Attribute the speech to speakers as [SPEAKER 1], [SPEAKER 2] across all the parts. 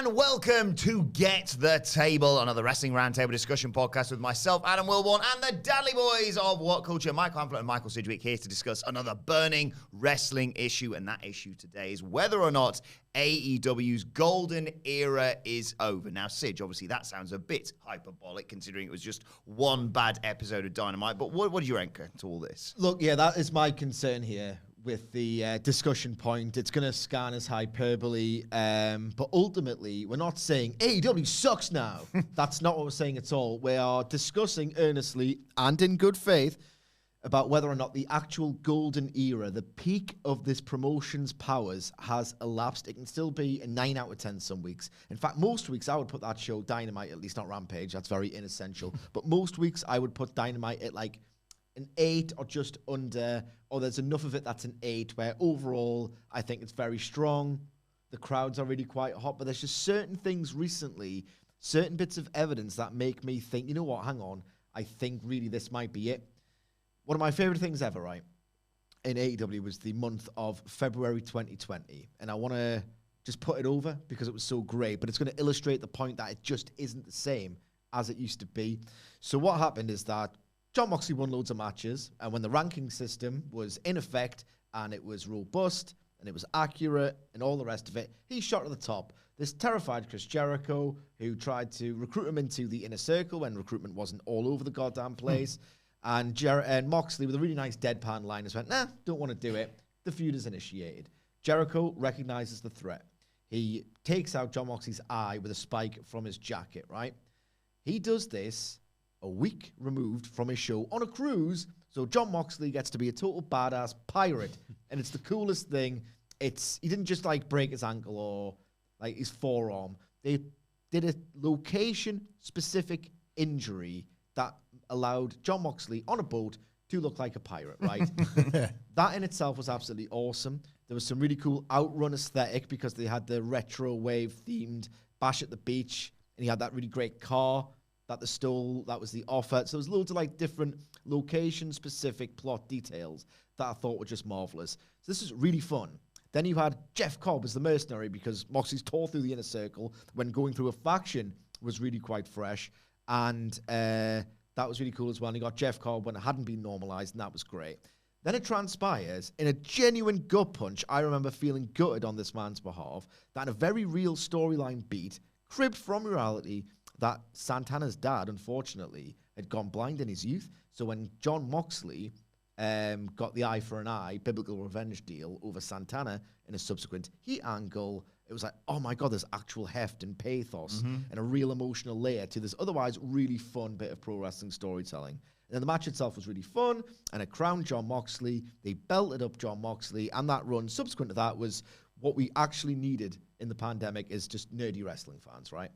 [SPEAKER 1] and welcome to Get the Table, another wrestling roundtable discussion podcast with myself, Adam Wilborn, and the Dadley Boyz of WhatCulture, Michael Hamflett and Michael Sidgwick, here to discuss another burning wrestling issue, and that issue today is whether or not AEW's golden era is over. Now, Sidge, obviously that sounds a bit hyperbolic considering it was just one bad episode of Dynamite, but what is your anchor to all this?
[SPEAKER 2] Look, yeah, that is my concern here with the discussion point. It's going to scan as hyperbole, but ultimately, we're not saying AEW sucks now. That's not what we're saying at all. We are discussing earnestly and in good faith about whether or not the actual golden era, the peak of this promotion's powers, has elapsed. It can still be a 9 out of 10 some weeks. In fact, most weeks I would put that show, Dynamite, at least not Rampage, that's very inessential, but most weeks I would put Dynamite at like an 8 or just under, or there's enough of it that's an 8, where overall I think it's very strong. The crowds are really quite hot, but there's just certain things recently, certain bits of evidence that make me think, you know what, hang on, I think really this might be it. One of my favorite things ever, right, in AEW was the month of February 2020, and I want to just put it over because it was so great, but it's going to illustrate the point that it just isn't the same as it used to be. So what happened is that Jon Moxley won loads of matches, and when the ranking system was in effect and it was robust and it was accurate and all the rest of it, he shot to the top. This terrified Chris Jericho, who tried to recruit him into the inner circle when recruitment wasn't all over the goddamn place. And Moxley, with a really nice deadpan line, just went, nah, don't want to do it. The feud is initiated. Jericho recognizes the threat. He takes out Jon Moxley's eye with a spike from his jacket, right? He does this a week removed from his show on a cruise, so Jon Moxley gets to be a total badass pirate, and it's the coolest thing. He didn't just like break his ankle or like his forearm. They did a location-specific injury that allowed Jon Moxley on a boat to look like a pirate, right? That in itself was absolutely awesome. There was some really cool outrun aesthetic because they had the retro wave-themed Bash at the Beach, and he had that really great car that the stole, that was the offer. So there was loads of like different location-specific plot details that I thought were just marvelous. So this is really fun. Then you had Jeff Cobb as the mercenary because Moxley's tore through the inner circle when going through a faction was really quite fresh. And that was really cool as well. And you got Jeff Cobb when it hadn't been normalized, and that was great. Then it transpires in a genuine gut punch. I remember feeling gutted on this man's behalf that in a very real storyline beat, cribbed from reality, that Santana's dad, unfortunately, had gone blind in his youth. So when Jon Moxley got the eye for an eye, biblical revenge deal over Santana in a subsequent heat angle, it was like, oh my God, there's actual heft and pathos and a real emotional layer to this otherwise really fun bit of pro wrestling storytelling. And then the match itself was really fun, and it crowned Jon Moxley. They belted up Jon Moxley, and that run subsequent to that was what we actually needed in the pandemic is just nerdy wrestling fans, right?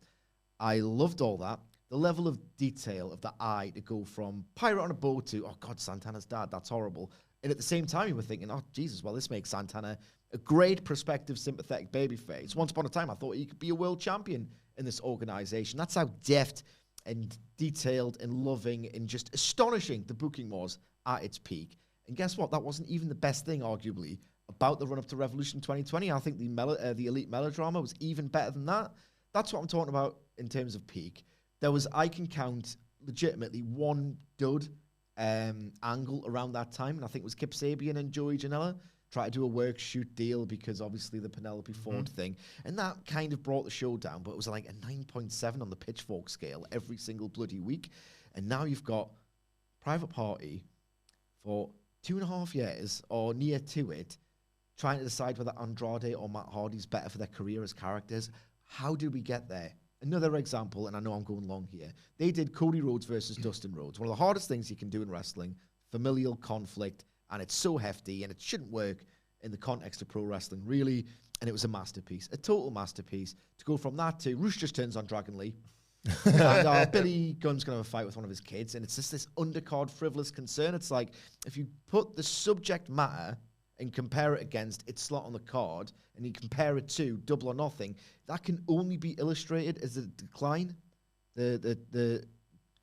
[SPEAKER 2] I loved all that. The level of detail of the eye to go from pirate on a boat to, oh God, Santana's dad, that's horrible. And at the same time, you were thinking, oh, Jesus, well, this makes Santana a great prospective, sympathetic babyface. Once upon a time, I thought he could be a world champion in this organization. That's how deft and detailed and loving and just astonishing the booking was at its peak. And guess what? That wasn't even the best thing, arguably, about the run-up to Revolution 2020. I think the Elite melodrama was even better than that. That's what I'm talking about in terms of peak. There was, I can count legitimately one dud angle around that time, and I think it was Kip Sabian and Joey Janela try to do a work shoot deal because obviously the Penelope Ford thing, and that kind of brought the show down, but it was like a 9.7 on the Pitchfork scale every single bloody week. And now you've got Private Party for 2.5 years or near to it, trying to decide whether Andrade or Matt Hardy's better for their career as characters. How did we get there? Another example, and I know I'm going long here, they did Cody Rhodes versus Dustin Rhodes. One of the hardest things you can do in wrestling, familial conflict, and it's so hefty, and it shouldn't work in the context of pro wrestling, really, and it was a masterpiece, a total masterpiece. To go from that to Roosh just turns on Dragon Lee, and Billy Gunn's going to have a fight with one of his kids, and it's just this undercard frivolous concern. It's like, if you put the subject matter and compare it against its slot on the card, and you compare it to Double or Nothing, that can only be illustrated as a decline. The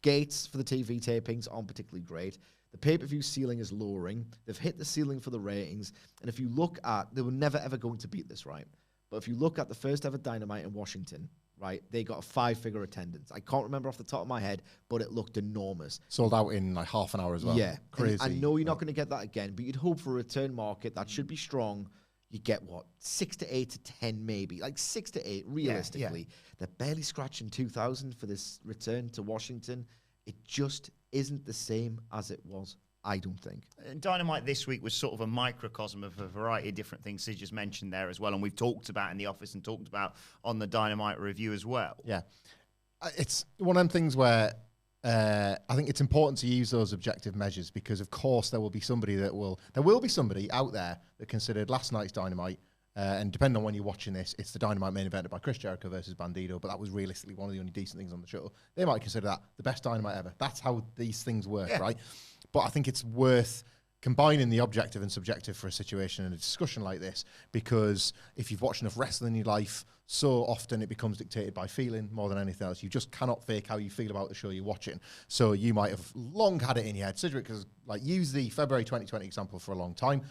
[SPEAKER 2] gates for the TV tapings aren't particularly great. The pay-per-view ceiling is lowering. They've hit the ceiling for the ratings. And if you look at, they were never, ever going to beat this, right? But if you look at the first ever Dynamite in Washington, right, they got a 5-figure attendance. I can't remember off the top of my head, but it looked enormous.
[SPEAKER 3] Sold out in like half an hour as well.
[SPEAKER 2] Yeah.
[SPEAKER 3] Crazy.
[SPEAKER 2] I know you're not going to get that again, but you'd hope for a return market that should be strong. You get what, 6 to 8 to 10 maybe, like 6 to 8 realistically.
[SPEAKER 1] Yeah.
[SPEAKER 2] They're barely scratching 2,000 for this return to Washington. It just isn't the same as it was, I don't think.
[SPEAKER 1] Dynamite this week was sort of a microcosm of a variety of different things Sid just mentioned there as well, and we've talked about in the office and talked about on the Dynamite review as well.
[SPEAKER 3] Yeah. It's one of them things where I think it's important to use those objective measures because, of course, there will be somebody out there that considered last night's Dynamite, and depending on when you're watching this, it's the Dynamite main event by Chris Jericho versus Bandido, but that was realistically one of the only decent things on the show. They might consider that the best Dynamite ever. That's how these things work, right? But I think it's worth combining the objective and subjective for a situation and a discussion like this, because if you've watched enough wrestling in your life, so often it becomes dictated by feeling more than anything else. You just cannot fake how you feel about the show you're watching. So you might have long had it in your head. Sidgwick has used the February 2020 example for a long time.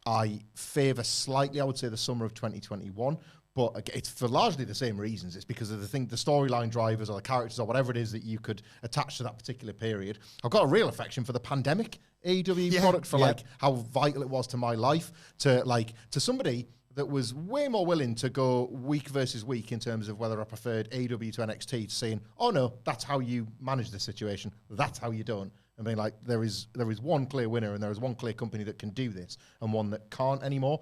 [SPEAKER 3] I favour slightly, I would say, the summer of 2021. But it's for largely the same reasons. It's because of the storyline drivers or the characters or whatever it is that you could attach to that particular period. I've got a real affection for the pandemic AEW product, for how vital it was to my life, to somebody that was way more willing to go week versus week in terms of whether I preferred AEW to NXT, to saying, oh no, that's how you manage the situation. That's how you don't. I mean, there is one clear winner and there is one clear company that can do this and one that can't anymore.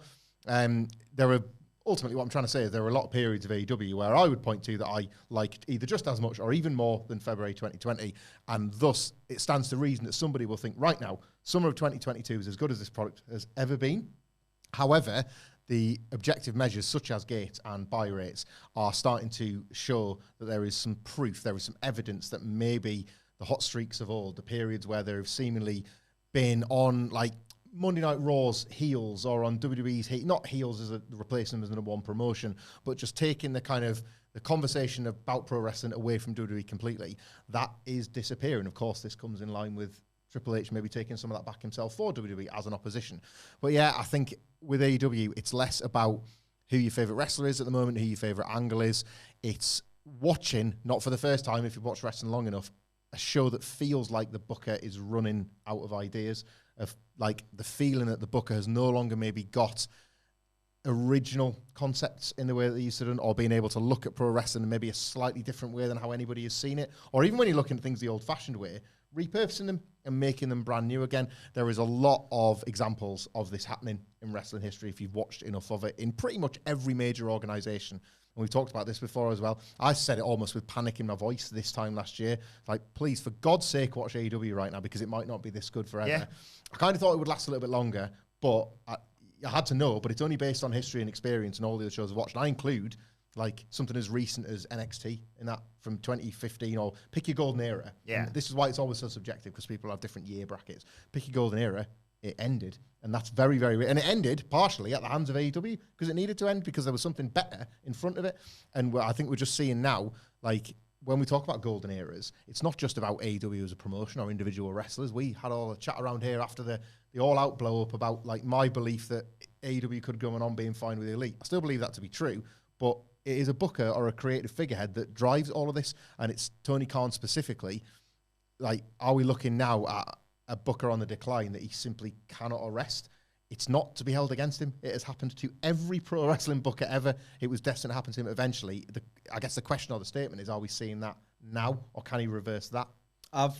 [SPEAKER 3] Ultimately, what I'm trying to say is there are a lot of periods of AEW where I would point to that I liked either just as much or even more than February 2020, and thus it stands to reason that somebody will think, right now, summer of 2022 is as good as this product has ever been. However, the objective measures such as gate and buy rates are starting to show that there is some proof, there is some evidence that maybe the hot streaks of old, the periods where there have seemingly been on Monday Night Raw's heels or on WWE's not heels as replacing them as number one promotion, but just taking the the conversation about pro wrestling away from WWE completely, that is disappearing. Of course, this comes in line with Triple H maybe taking some of that back himself for WWE as an opposition. But yeah, I think with AEW, it's less about who your favourite wrestler is at the moment, who your favourite angle is. It's watching, not for the first time if you've watched wrestling long enough, a show that feels like the booker is running out of ideas, of the feeling that the booker has no longer maybe got original concepts in the way that they used to do, or being able to look at pro wrestling in maybe a slightly different way than how anybody has seen it, or even when you're looking at things the old-fashioned way, repurposing them and making them brand new again. There is a lot of examples of this happening in wrestling history if you've watched enough of it in pretty much every major organization. And we've talked about this before as well. I said it almost with panic in my voice this time last year. Please, for God's sake, watch AEW right now because it might not be this good forever. Yeah. I kind of thought it would last a little bit longer, but I had to know, but it's only based on history and experience and all the other shows I've watched. And I include something as recent as NXT in that from 2015, or pick your golden era.
[SPEAKER 1] Yeah.
[SPEAKER 3] And this is why it's always so subjective, because people have different year brackets. Pick your golden era. It ended, and that's very, very and it ended partially at the hands of AEW because it needed to end because there was something better in front of it. And I think we're just seeing now, when we talk about golden eras, it's not just about AEW as a promotion or individual wrestlers. We had all the chat around here after the all-out blow-up about my belief that AEW could go on being fine with the Elite. I still believe that to be true, but it is a booker or a creative figurehead that drives all of this, and it's Tony Khan specifically. Are we looking now at a booker on the decline that he simply cannot arrest? It's not to be held against him. It has happened to every pro wrestling booker ever. It was destined to happen to him eventually. I guess the question or the statement is, are we seeing that now, or can he reverse that?
[SPEAKER 2] I've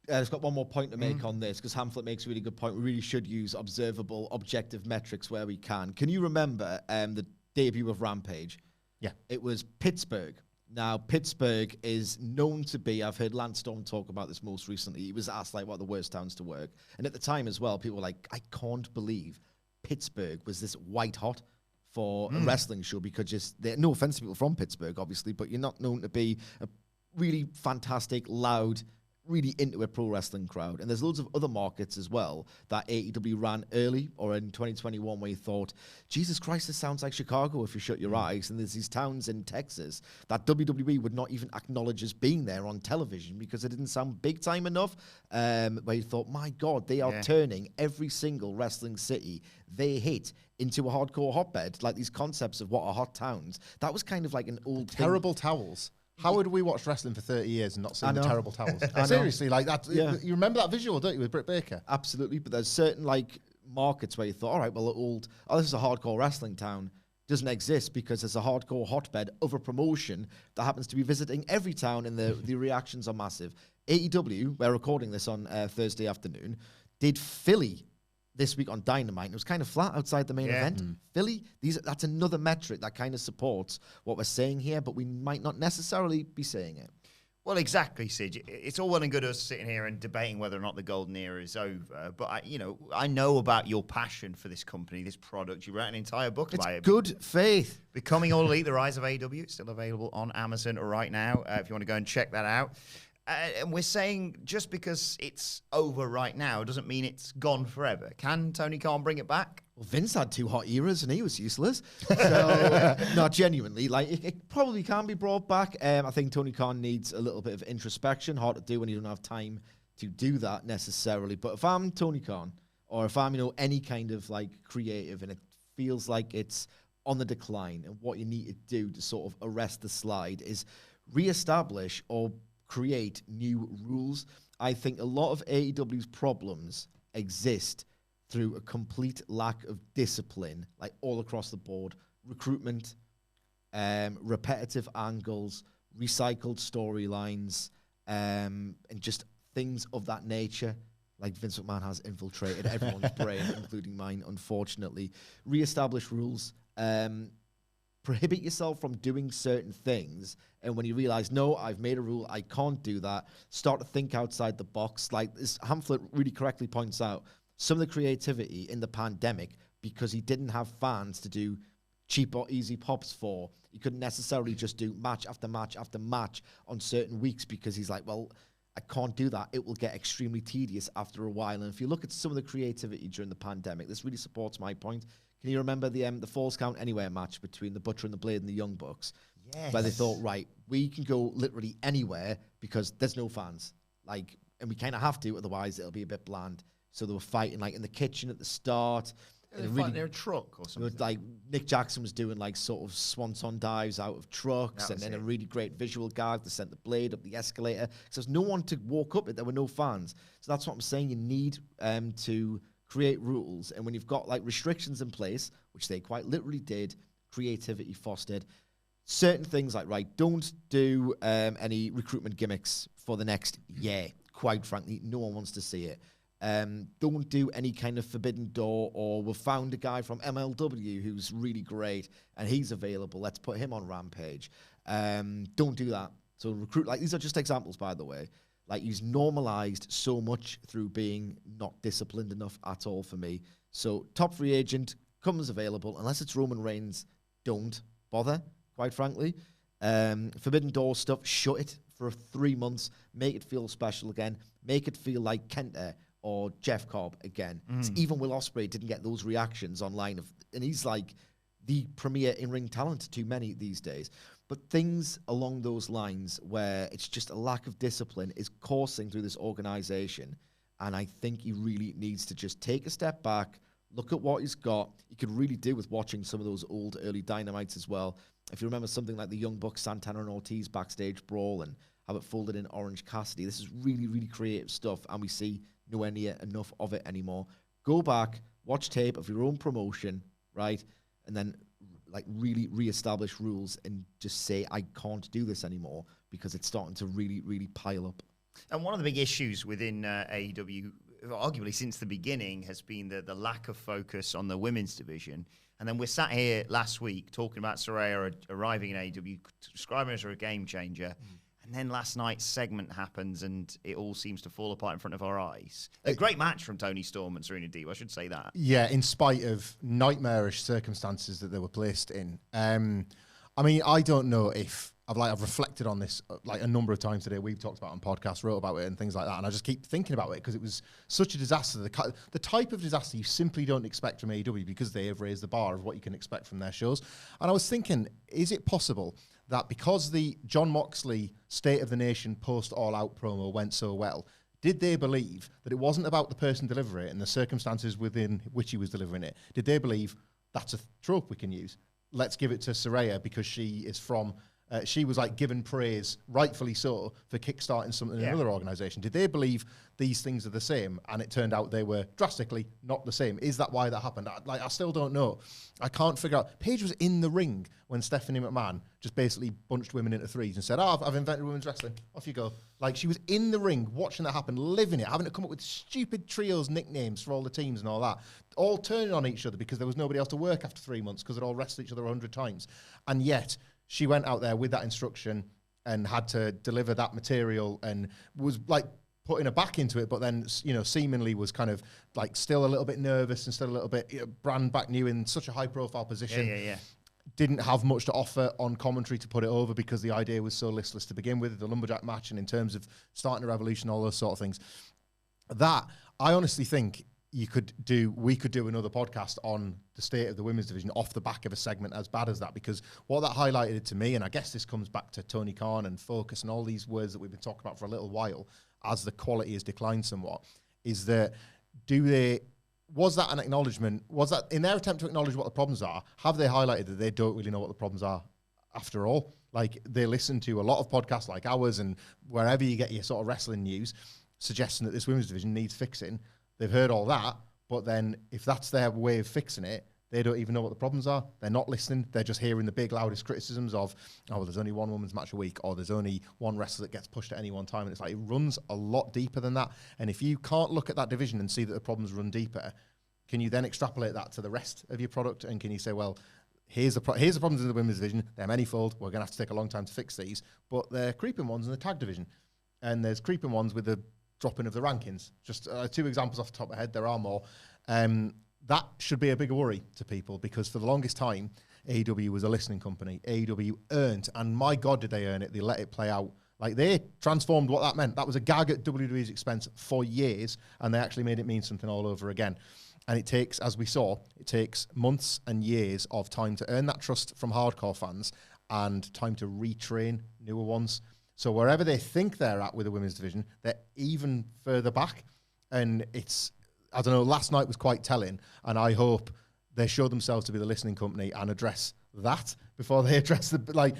[SPEAKER 2] just got one more point to make on this, because Hamflet makes a really good point. We really should use observable, objective metrics where we can. Can you remember the debut of Rampage?
[SPEAKER 3] Yeah.
[SPEAKER 2] It was Pittsburgh. Now, Pittsburgh is known to be, I've heard Lance Storm talk about this most recently. He was asked, what are the worst towns to work? And at the time as well, people were like, I can't believe Pittsburgh was this white hot for a wrestling show, because no offense to people from Pittsburgh, obviously, but you're not known to be a really fantastic, loud, really into a pro wrestling crowd. And there's loads of other markets as well that AEW ran early or in 2021 where you thought, Jesus Christ, this sounds like Chicago if you shut your eyes. And there's these towns in Texas that WWE would not even acknowledge as being there on television because it didn't sound big time enough, where you thought, my God, they are turning every single wrestling city they hit into a hardcore hotbed. Like these concepts of what are hot towns. That was kind of like an old
[SPEAKER 3] terrible towels. How would we watch wrestling for 30 years and not see the terrible towels?
[SPEAKER 2] I know.
[SPEAKER 3] Seriously, like that.
[SPEAKER 2] Yeah.
[SPEAKER 3] You remember that visual, don't you, with Britt Baker?
[SPEAKER 2] Absolutely, but there's certain like markets where you thought, all right, well, this is a hardcore wrestling town. Doesn't exist because there's a hardcore hotbed of a promotion that happens to be visiting every town, and the reactions are massive. AEW, we're recording this on Thursday afternoon, did Philly this week on Dynamite. It was kind of flat outside the main event. Philly, that's another metric that kind of supports what we're saying here, but we might not necessarily be saying it.
[SPEAKER 1] Well, exactly, Sid. It's all well and good us sitting here and debating whether or not the golden era is over. But I know about your passion for this company, this product. You wrote an entire book about it.
[SPEAKER 2] It's good faith.
[SPEAKER 1] Becoming All Elite: The Rise of AEW. It's still available on Amazon right now. If you want to go and check that out. And we're saying just because it's over right now doesn't mean it's gone forever. Can Tony Khan bring it back?
[SPEAKER 2] Well, Vince had 2 hot eras and he was useless. So, not genuinely. Like, it probably can be brought back. I think Tony Khan needs a little bit of introspection. Hard to do when you don't have time to do that necessarily. But if I'm Tony Khan, or if I'm, any kind of like creative and it feels like it's on the decline, and what you need to do to sort of arrest the slide is reestablish or create new rules. I think a lot of AEW's problems exist through a complete lack of discipline, like all across the board. Recruitment, repetitive angles, recycled storylines, and just things of that nature. Like Vince McMahon has infiltrated everyone's brain, including mine, unfortunately. Reestablish rules. Prohibit yourself from doing certain things, and when you realize, no, I've made a rule, I can't do that, start to think outside the box. Like this Hamflet really correctly points out, some of the creativity in the pandemic, because he didn't have fans to do cheap or easy pops for, he couldn't necessarily just do match after match after match on certain weeks, because he's like, well, I can't do that. It will get extremely tedious after a while. And if you look at some of the creativity during the pandemic, this really supports my point. Can you remember the Falls Count Anywhere match between the Butcher and the Blade and the Young Bucks?
[SPEAKER 1] Yes.
[SPEAKER 2] Where they thought, right, we can go literally anywhere because there's no fans. Like, and we kind of have to, otherwise it'll be a bit bland. So they were fighting like in the kitchen at the start.
[SPEAKER 1] They were fighting in a truck or something.
[SPEAKER 2] Like Nick Jackson was doing like sort of swanton dives out of trucks, and then a really great visual gag to send the Blade up the escalator. So there's no one to walk up it. There were no fans. So that's what I'm saying. You need to create rules, and when you've got like restrictions in place, which they quite literally did, creativity fostered. Certain things like, right, don't do any recruitment gimmicks for the next year. Quite frankly, no one wants to see it. Don't do any kind of forbidden door, or we've found a guy from MLW who's really great and he's available. Let's put him on Rampage. Don't do that. So recruit, like these are just examples, by the way. Like he's normalized so much through being not disciplined enough at all for me. So top free agent comes available, unless it's Roman Reigns, don't bother, quite frankly. Forbidden door stuff, shut it for 3 months. Make it feel special again. Make it feel like Kenta or Jeff Cobb again. Even Will Ospreay didn't get those reactions online, and he's like the premier in-ring talent to many these days. But things along those lines where it's just a lack of discipline is coursing through this organization, and I think he really needs to just take a step back, look at what he's got. You could really do with watching some of those old early Dynamites as well. If you remember something like the Young Bucks, Santana and Ortiz backstage brawl, and how it folded in Orange Cassidy, this is really, really creative stuff, and we see nowhere near enough of it anymore. Go back, watch tape of your own promotion, right? And then like really reestablish rules and just say, I can't do this anymore, because it's starting to really, really pile up.
[SPEAKER 1] And one of the big issues within AEW, arguably since the beginning, has been the lack of focus on the women's division. And then we're sat here last week talking about Saraya arriving in AEW, describing her as a game changer. And then last night's segment happens and it all seems to fall apart in front of our eyes. A great match from Tony Storm and Serena Deeb, I should say that.
[SPEAKER 3] Yeah, in spite of nightmarish circumstances that they were placed in. I mean, I don't know if I've reflected on this like a number of times today. We've talked about it on podcasts, wrote about it and things like that. And I just keep thinking about it because it was such a disaster. The type of disaster you simply don't expect from AEW, because they have raised the bar of what you can expect from their shows. And I was thinking, is it possible that because the John Moxley State of the Nation post All Out promo went so well, did they believe that it wasn't about the person delivering it and the circumstances within which he was delivering it? Did they believe, that's a trope we can use. Let's give it to Saraya because she is from... she was like given praise, rightfully so, for kickstarting something in another organization. Did they believe these things are the same? And it turned out they were drastically not the same. Is that why that happened? I still don't know. I can't figure out. Paige was in the ring when Stephanie McMahon just basically bunched women into threes and said, I've invented women's wrestling. Off you go. Like, she was in the ring watching that happen, living it, having to come up with stupid trios nicknames for all the teams and all that, all turning on each other because there was nobody else to work after 3 months because they'd all wrestled each other 100 times. And yet... she went out there with that instruction and had to deliver that material and was like putting her back into it, but then, seemingly was kind of like still a little bit nervous and still a little bit brand back new in such a high profile position.
[SPEAKER 1] Yeah.
[SPEAKER 3] Didn't have much to offer on commentary to put it over because the idea was so listless to begin with, the lumberjack match, and in terms of starting a revolution, all those sort of things. That, I honestly think... we could do another podcast on the state of the women's division off the back of a segment as bad as that, because what that highlighted to me, and I guess this comes back to Tony Khan and focus and all these words that we've been talking about for a little while as the quality has declined somewhat, is that was that an acknowledgement? Was that in their attempt to acknowledge what the problems are? Have they highlighted that they don't really know what the problems are after all? Like, they listen to a lot of podcasts like ours and wherever you get your sort of wrestling news suggesting that this women's division needs fixing. They've heard all that, but then if that's their way of fixing it, they don't even know what the problems are. They're not listening. They're just hearing the big, loudest criticisms of, there's only one women's match a week, or there's only one wrestler that gets pushed at any one time. And it's like, it runs a lot deeper than that. And if you can't look at that division and see that the problems run deeper, can you then extrapolate that to the rest of your product? And can you say, well, here's the problems in the women's division. They're manifold. We're going to have to take a long time to fix these. But they're creeping ones in the tag division. And there's creeping ones with the dropping of the rankings. Just 2 examples off the top of my head. There are more. That should be a bigger worry to people, because for the longest time, AEW was a listening company. AEW earned, and my God, did they earn it. They let it play out. Like, they transformed what that meant. That was a gag at WWE's expense for years, and they actually made it mean something all over again. And it takes, as we saw, it takes months and years of time to earn that trust from hardcore fans and time to retrain newer ones. So wherever they think they're at with the women's division, they're even further back. And it's, I don't know, last night was quite telling. And I hope they show themselves to be the listening company and address that before they address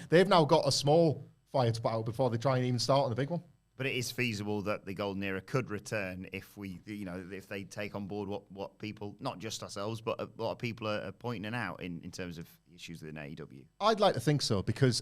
[SPEAKER 3] they've now got a small fire to put out before they try and even start on the big one.
[SPEAKER 1] But it is feasible that the golden era could return if if they take on board what people, not just ourselves, but a lot of people are pointing out in terms of issues within AEW.
[SPEAKER 3] I'd like to think so, because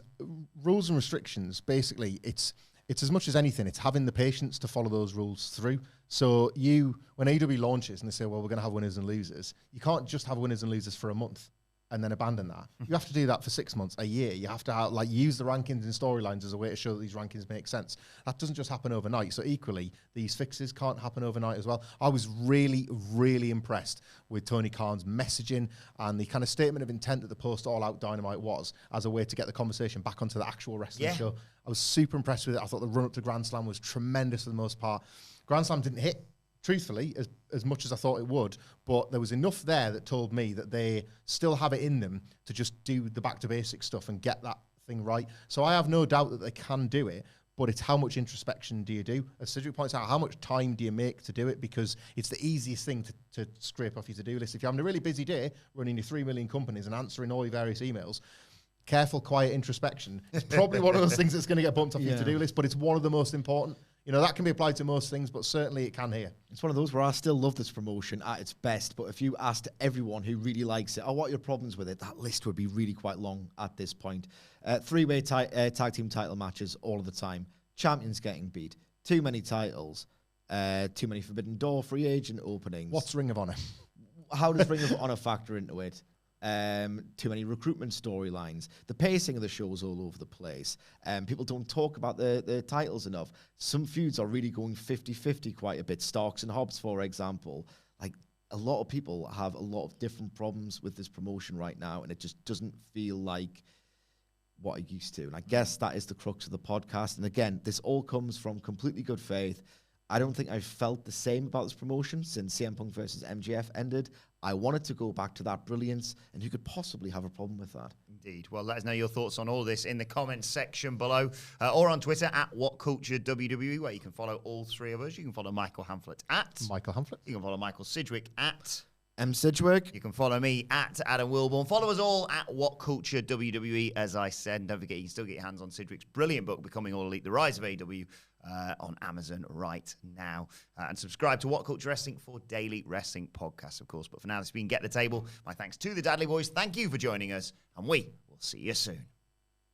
[SPEAKER 3] rules and restrictions, basically, it's as much as anything, it's having the patience to follow those rules through. So when AEW launches and they say, well, we're going to have winners and losers, you can't just have winners and losers for a month and then abandon that. You have to do that for 6 months, a year. You have to use the rankings and storylines as a way to show that these rankings make sense. That doesn't just happen overnight. So equally, these fixes can't happen overnight as well. I was really, really impressed with Tony Khan's messaging and the kind of statement of intent that the post All Out Dynamite was as a way to get the conversation back onto the actual wrestling show. I was super impressed with it. I thought the run up to Grand Slam was tremendous for the most part. Grand Slam didn't hit, truthfully, as much as I thought it would, but there was enough there that told me that they still have it in them to just do the back to basics stuff and get that thing right. So I have no doubt that they can do it, but it's how much introspection do you do? As Cedric points out, how much time do you make to do it? Because it's the easiest thing to scrape off your to-do list. If you're having a really busy day running your 3 million companies and answering all your various emails, careful, quiet introspection is probably one of those things that's going to get bumped off your to-do list, but it's one of the most important. That can be applied to most things, but certainly it can here.
[SPEAKER 2] It's one of those where I still love this promotion at its best, but if you asked everyone who really likes it, what are your problems with it, that list would be really quite long at this point. 3-way tag team title matches all of the time. Champions getting beat. Too many titles. Too many Forbidden Door free agent openings.
[SPEAKER 3] What's Ring of Honor?
[SPEAKER 2] How does Ring of Honor factor into it? Too many recruitment storylines. The pacing of the show's all over the place. People don't talk about the titles enough. Some feuds are really going 50-50 quite a bit. Starks and Hobbs, for example. Like, a lot of people have a lot of different problems with this promotion right now, and it just doesn't feel like what it used to. And I guess that is the crux of the podcast. And again, this all comes from completely good faith. I don't think I've felt the same about this promotion since CM Punk versus MJF ended. I wanted to go back to that brilliance, and who could possibly have a problem with that?
[SPEAKER 1] Indeed. Well, let us know your thoughts on all this in the comments section below, or on Twitter at WhatCultureWWE, where you can follow all 3 of us. You can follow Michael Hamflett at
[SPEAKER 3] Michael Hamflett.
[SPEAKER 1] You can follow Michael Sidgwick at
[SPEAKER 2] Sidgwick.
[SPEAKER 1] You can follow me at Adam Wilborn. Follow us all at WhatCulture WWE, as I said. And don't forget, you can still get your hands on Sidgwick's brilliant book, Becoming All Elite, The Rise of AEW, on Amazon right now. And subscribe to What Culture Wrestling for daily wrestling podcasts, of course. But for now, this has been Get the Table. My thanks to the Dadley Boyz. Thank you for joining us, and we will see you soon.